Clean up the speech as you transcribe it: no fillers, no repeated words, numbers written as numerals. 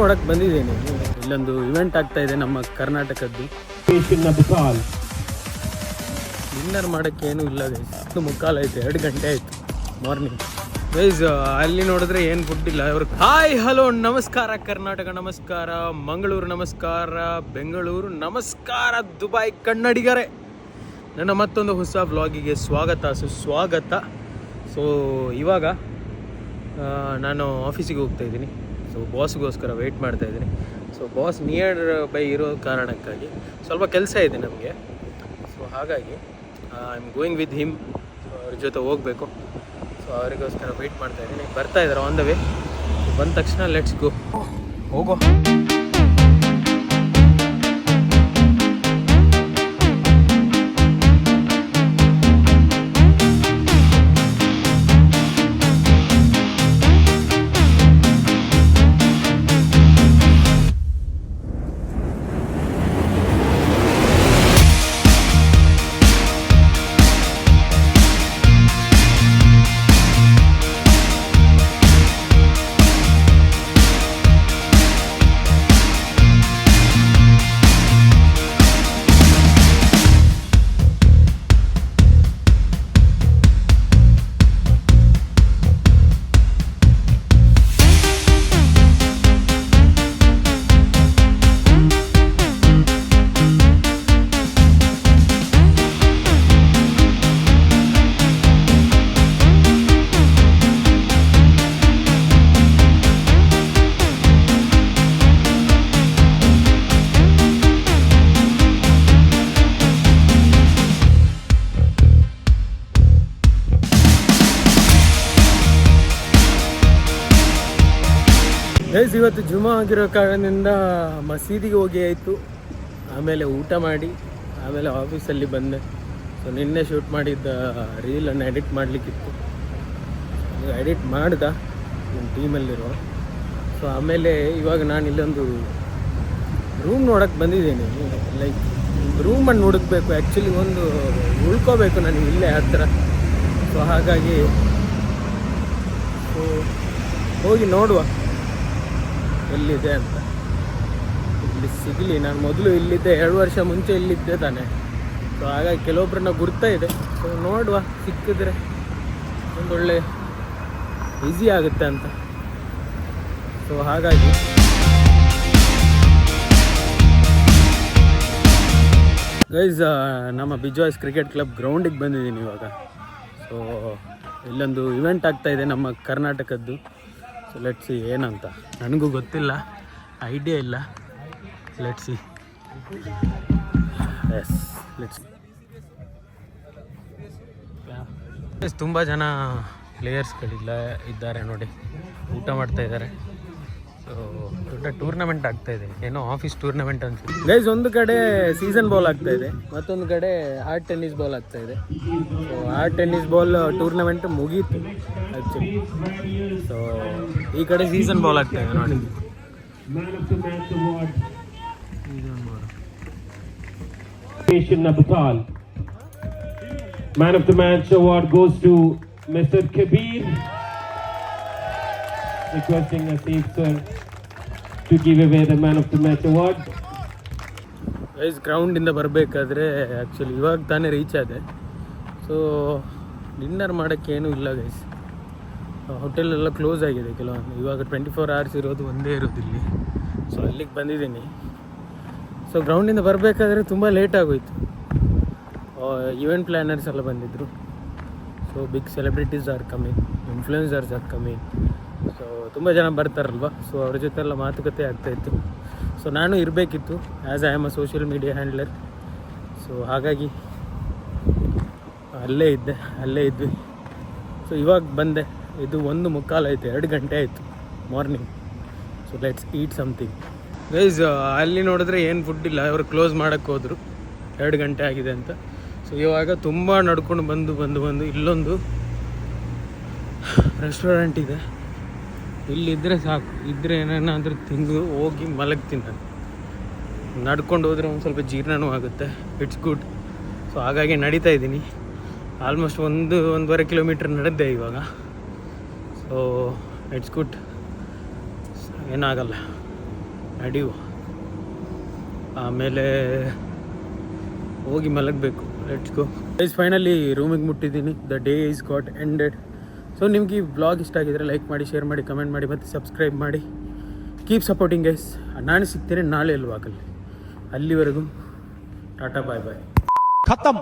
ನೋಡಕ್ಕೆ ಬಂದಿದ್ದೀನಿ. ಇಲ್ಲೊಂದು ಇವೆಂಟ್ ಆಗ್ತಾ ಇದೆ ನಮ್ಮ ಕರ್ನಾಟಕದ್ದು. ಡಿನ್ನರ್ ಮಾಡೋಕ್ಕೆ ಏನೂ ಇಲ್ಲ ಗೈಸ್. 1:15 ಆಯಿತು, 2 ಗಂಟೆ ಆಯಿತು ಮಾರ್ನಿಂಗ್ ಗೈಸ್. ಅಲ್ಲಿ ನೋಡಿದ್ರೆ ಏನು ಫುಡ್ ಇಲ್ಲ. ಇವರು ಹಾಯ್ ಹಲೋ ನಮಸ್ಕಾರ ಕರ್ನಾಟಕ, ನಮಸ್ಕಾರ ಮಂಗಳೂರು, ನಮಸ್ಕಾರ ಬೆಂಗಳೂರು, ನಮಸ್ಕಾರ ದುಬೈ ಕನ್ನಡಿಗರೇ. ನನ್ನ ಮತ್ತೊಂದು ಹೊಸ ವ್ಲಾಗಿಗೆ ಸ್ವಾಗತ ಸುಸ್ವಾಗತ. ಸೊ ಇವಾಗ ನಾನು ಆಫೀಸಿಗೆ ಹೋಗ್ತಾ ಇದ್ದೀನಿ. ಸೊ ಬಾಸ್ಗೋಸ್ಕರ ವೆಯ್ಟ್ ಮಾಡ್ತಾ ಇದ್ದೀನಿ. ಸೊ ಬಾಸ್ ನಿಯರ್ ಬೈ ಇರೋ ಕಾರಣಕ್ಕಾಗಿ ಸ್ವಲ್ಪ ಕೆಲಸ ಇದೆ ನಮಗೆ. ಸೊ ಹಾಗಾಗಿ I am going with him. ಅವ್ರ ಜೊತೆ ಹೋಗಬೇಕು. ಸೊ ಅವರಿಗೋಸ್ಕರ ವೆಯ್ಟ್ ಮಾಡ್ತಾ ಇದ್ದೀನಿ. ಬರ್ತಾ ಇದ್ದಾರೆ ಆನ್ ದ ವೇ. ಬಂದ ತಕ್ಷಣ ಲೆಟ್ಸ್ ಗೋ, ಹೋಗೋ. ಗೈಸ್, ಇವತ್ತು ಜುಮಾ ಆಗಿರೋ ಕಾರಣದಿಂದ ಮಸೀದಿಗೆ ಹೋಗಿ ಆಯಿತು. ಆಮೇಲೆ ಊಟ ಮಾಡಿ ಆಮೇಲೆ ಆಫೀಸಲ್ಲಿ ಬಂದೆ. ಸೊ ನಿನ್ನೆ ಶೂಟ್ ಮಾಡಿದ್ದ ರೀಲನ್ನು ಎಡಿಟ್ ಮಾಡಲಿಕ್ಕಿತ್ತು. ಎಡಿಟ್ ಮಾಡ್ದೆ ನಿಮ್ಮ ಟೀಮಲ್ಲಿರೋ. ಸೊ ಆಮೇಲೆ ಇವಾಗ ನಾನು ಇಲ್ಲೊಂದು ರೂಮ್ ನೋಡೋಕ್ಕೆ ಬಂದಿದ್ದೀನಿ. ಲೈಕ್ ರೂಮನ್ನು ಹುಡುಕಬೇಕು. ಆ್ಯಕ್ಚುಲಿ ಒಂದು ಉಳ್ಕೋಬೇಕು ನನಗೆ ಇಲ್ಲೇ ಹತ್ತಿರ. ಸೊ ಹಾಗಾಗಿ ಸೊ ಹೋಗಿ ನೋಡುವ ಎಲ್ಲಿದೆ ಅಂತ. ಇಲ್ಲಿ ಸಿಗಲಿ. ನಾನು ಮೊದಲು ಇಲ್ಲಿದ್ದೆ, 2 ವರ್ಷ ಮುಂಚೆ ಇಲ್ಲಿದ್ದೆ ತಾನೆ. ಸೊ ಹಾಗಾಗಿ ಕೆಲವೊಬ್ಬರನ್ನ ಗುರ್ತಾ ಇದೆ. ಸೊ ನೋಡುವ, ಸಿಕ್ಕಿದ್ರೆ ಒಂದೊಳ್ಳೆ ಈಸಿ ಆಗುತ್ತೆ ಅಂತ. ಸೊ ಹಾಗಾಗಿ ಗೈಸ್, ನಮ್ಮ ಬಿಜಾಯ್ಸ್ ಕ್ರಿಕೆಟ್ ಕ್ಲಬ್ ಗ್ರೌಂಡಿಗೆ ಬಂದಿದ್ದೀನಿ ಇವಾಗ. ಸೊ ಇಲ್ಲೊಂದು ಇವೆಂಟ್ ಆಗ್ತಾ ಇದೆ ನಮ್ಮ ಕರ್ನಾಟಕದ್ದು. ಸೊ ಲೆಟ್ಸ್ ಸಿ ಏನಂತ. ನನಗೂ ಗೊತ್ತಿಲ್ಲ, ಐಡಿಯಾ ಇಲ್ಲ. Let's see. Yes, let's. ತುಂಬ ಜನ ಪ್ಲೇಯರ್ಸ್ಗಳಿಲ್ಲ ಇದ್ದಾರೆ ನೋಡಿ, ಊಟ ಮಾಡ್ತಾ ಇದ್ದಾರೆ. ಸೊ ದೊಡ್ಡ ಟೂರ್ನಮೆಂಟ್ ಆಗ್ತಾ ಇದೆ, ಏನೋ ಆಫೀಸ್ ಟೂರ್ನಮೆಂಟ್ ಅನ್ಸುತ್ತೆ ಗೈಸ್. ಒಂದು ಕಡೆ ಸೀಸನ್ ಬಾಲ್ ಆಗ್ತಾ ಇದೆ, ಮತ್ತೊಂದು ಕಡೆ ಆರ್ಟ್ ಟೆನ್ನಿಸ್ ಬಾಲ್ ಆಗ್ತಾ ಇದೆ. So art tennis ball tournament ಮುಗೀತು ಆ್ಯಕ್ಚುಲಿ. ಸೊ ಈ ಕಡೆ ಸೀಸನ್ ಬಾಲ್ ಆಗ್ತಾ ಇದೆ ನೋಡಿ. Man of the match award goes to Mr. Kabir. Requesting Asif sir to give away the man of the match award. Guys, ಗ್ರೌಂಡಿಂದ ಬರಬೇಕಾದ್ರೆ actually ಇವಾಗ ತಾನೇ ರೀಚ್ ಆದೆ. ಸೊ ಡಿನ್ನರ್ ಮಾಡೋಕ್ಕೆ ಏನೂ ಇಲ್ಲ ಗೈಸ್. ಹೋಟೆಲೆಲ್ಲ ಕ್ಲೋಸ್ ಆಗಿದೆ ಕೆಲವೊಂದು. ಇವಾಗ 24 hours ಇರೋದು ಒಂದೇ ಇರೋದು ಇಲ್ಲಿ. ಸೊ ಅಲ್ಲಿಗೆ ಬಂದಿದ್ದೀನಿ. ಸೊ ಗ್ರೌಂಡಿಂದ ಬರಬೇಕಾದ್ರೆ ತುಂಬ ಲೇಟ್ ಆಗೋಯ್ತು. ಈವೆಂಟ್ ಪ್ಲ್ಯಾನರ್ಸ್ ಎಲ್ಲ ಬಂದಿದ್ದರು. So big celebrities are coming, influencers are coming. So ತುಂಬ ಜನ ಬರ್ತಾರಲ್ವ. ಸೊ ಅವ್ರ ಜೊತೆ ಎಲ್ಲ ಮಾತುಕತೆ ಆಗ್ತಾಯಿತ್ತು. ಸೊ ನಾನು ಇರಬೇಕಿತ್ತು as I am a social media handler. So ಹಾಗಾಗಿ ಅಲ್ಲೇ ಇದ್ವಿ. ಸೊ ಇವಾಗ ಬಂದೆ. ಇದು 1:15 ಆಯಿತು, 2 ಗಂಟೆ ಆಯಿತು morning. So let's eat something guys. ಅಲ್ಲಿ ನೋಡಿದ್ರೆ ಏನು ಫುಡ್ ಇಲ್ಲ. ಅವರು ಕ್ಲೋಸ್ ಮಾಡೋಕ್ಕೆ ಹೋದರು, 2 ಗಂಟೆ ಆಗಿದೆ ಅಂತ. ಸೊ ಇವಾಗ ತುಂಬ ನಡ್ಕೊಂಡು ಬಂದು ಇಲ್ಲೊಂದು ರೆಸ್ಟೋರೆಂಟ್ ಇದೆ. ಇಲ್ಲಿದ್ದರೆ ಸಾಕು, ಇದ್ದರೆ ಏನೇನಾದರೂ ತಿಂದು ಹೋಗಿ ಮಲಗ್ತೀನಿ ನಾನು. ನಡ್ಕೊಂಡು ಹೋದರೆ ಒಂದು ಸ್ವಲ್ಪ ಜೀರ್ಣನೂ ಆಗುತ್ತೆ. It's good. ಸೊ ಹಾಗಾಗಿ ನಡೀತಾ ಇದ್ದೀನಿ. ಆಲ್ಮೋಸ್ಟ್ 1-1.5 ಕಿಲೋಮೀಟ್ರ್ ನಡೆದ್ದೆ ಇವಾಗ. ಸೊ ಇಟ್ಸ್ ಗುಡ್, ಏನಾಗಲ್ಲ. ನಡೆಯುವ, ಆಮೇಲೆ ಹೋಗಿ ಮಲಗಬೇಕು. Let's go guys. ಫೈನಲಿ ರೂಮಿಗೆ ಮುಟ್ಟಿದ್ದೀನಿ. The day is got ended. So ನಿಮ್ಗೆ ಈ ವ್ಲಾಗ್ ಇಷ್ಟ ಆಗಿದ್ರೆ ಲೈಕ್ ಮಾಡಿ, ಶೇರ್ ಮಾಡಿ, ಕಮೆಂಟ್ ಮಾಡಿ ಮತ್ತು ಸಬ್ಸ್ಕ್ರೈಬ್ ಮಾಡಿ. Keep supporting guys. ನಾನು ಸಿಗ್ತೇನೆ ನಾಳೆ ವ್ಲಾಗಲ್ಲಿ. ಅಲ್ಲಿವರೆಗೂ ಟಾಟಾ ಬಾಯ್ ಬಾಯ್. खत्म।